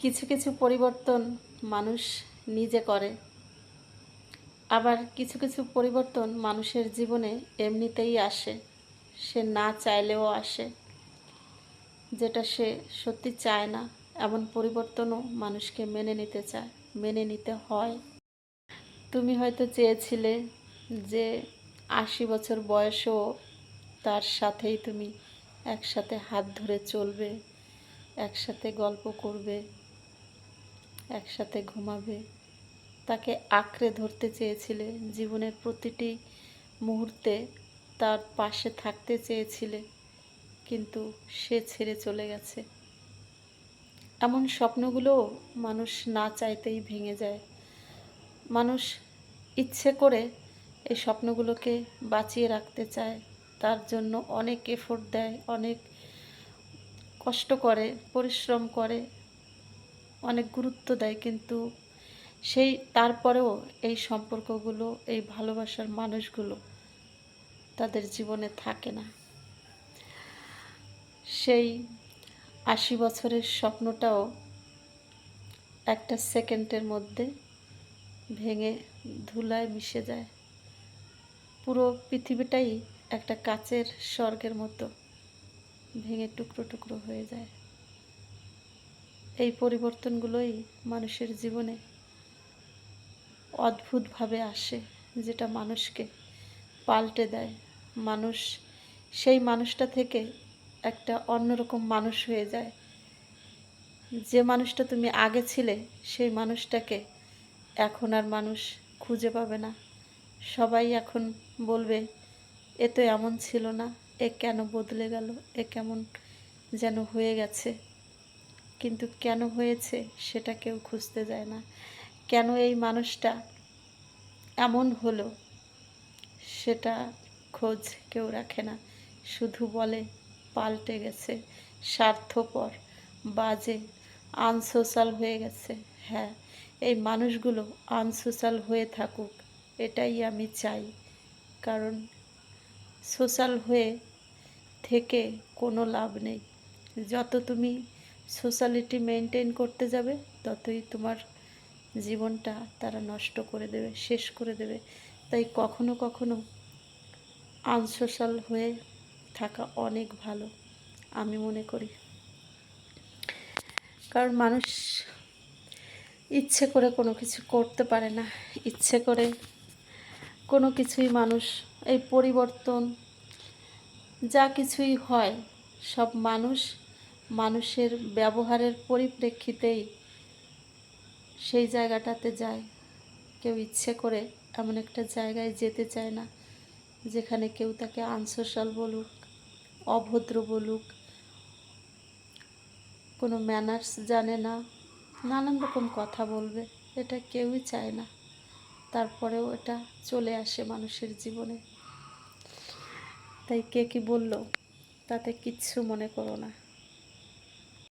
কিছু কিছু পরিবর্তন মানুষ নিজে করে, আবার কিছু কিছু পরিবর্তন মানুষের জীবনে এমনিতেই আসে, সে না চাইলেও আসে। যেটা সে সত্যি চায় না এমন পরিবর্তনও মানুষকে মেনে নিতে হয়। তুমি হয়তো চেয়েছিলে যে 80 বছর বয়সেও তার সাথেই তুমি একসাথে হাত ধরে চলবে, একসাথে গল্প করবে, একসাথে ঘুমাবে, তাকে আঁকড়ে ধরতে চেয়েছিলে, জীবনের প্রতিটি মুহূর্তে তার পাশে থাকতে চেয়েছিলে, কিন্তু সে ছেড়ে চলে গেছে। এমন স্বপ্নগুলোও মানুষ না চাইতেই ভেঙে যায়। মানুষ ইচ্ছে করে এই স্বপ্নগুলোকে বাঁচিয়ে রাখতে চায়, তার জন্য অনেক এফোর্ট দেয়, অনেক কষ্ট করে, পরিশ্রম করে, অনেক গুরুত্ব দেয়, কিন্তু তারপরেও এই সম্পর্কগুলো, এই ভালোবাসার মানুষগুলো তাদের জীবনে থাকে না। সেই 80 বছরের স্বপ্নটাও একটা সেকেন্ডের মধ্যে ভেঙে ধুলায় মিশে যায়। পুরো পৃথিবীটাই একটা কাচের স্বর্গের মতো ভেঙে টুকরো টুকরো হয়ে যায়। এই পরিবর্তনগুলোই মানুষের জীবনে অদ্ভুতভাবে আসে, যেটা মানুষকে পাল্টে দেয়। মানুষ সেই মানুষটা থেকে একটা অন্যরকম মানুষ হয়ে যায়। যে মানুষটা তুমি আগে ছিলে, সেই মানুষটাকে এখন আর মানুষ খুঁজে পাবে না। সবাই এখন বলবে, এ তো এমন ছিল না, এ কেন বদলে গেল, এ কেমন যেন হয়ে গেছে। কিন্তু কেন হয়েছে সেটা কেউ খুঁজতে যায় না। কেন এই মানুষটা এমন হলো সেটা খোঁজ কেউ রাখে না। শুধু বলে পাল্টে গেছে, স্বার্থপর, বাজে, আনসোশ্যাল হয়ে গেছে। হ্যাঁ, এই মানুষগুলো আনসোশ্যাল হয়ে থাকুক, এটাই আমি চাই। কারণ সোশ্যাল হয়ে থেকে কোনো লাভ নেই। যত তুমি সোশ্যালিটি মেনটেন করতে যাবে, ততই তোমার জীবনটা তারা নষ্ট করে দেবে, শেষ করে দেবে। তাই কখনো কখনো আনসোশ্যাল হয়ে থাকা অনেক ভালো, আমি মনে করি। কারণ মানুষ ইচ্ছে করে কোনো কিছু করতে পারে না, ইচ্ছে করে কোনো কিছুই মানুষ, এই পরিবর্তন যা কিছুই হয়, সব মানুষের ব্যবহারের পরিপ্রেক্ষিতেই সেই জায়গাটাতে যায়। কেউ ইচ্ছে করে এমন একটা জায়গায় যেতে চায় না যেখানে কেউ তাকে আনসোশ্যাল বলুক, অভদ্র বলুক, কোনো ম্যানার্স জানে না, নানান রকম কথা বলবে। এটা কেউই চায় না, তারপরেও এটা চলে আসে মানুষের জীবনে। তাই কে কি বলল তাতে কিচ্ছু মনে করো না।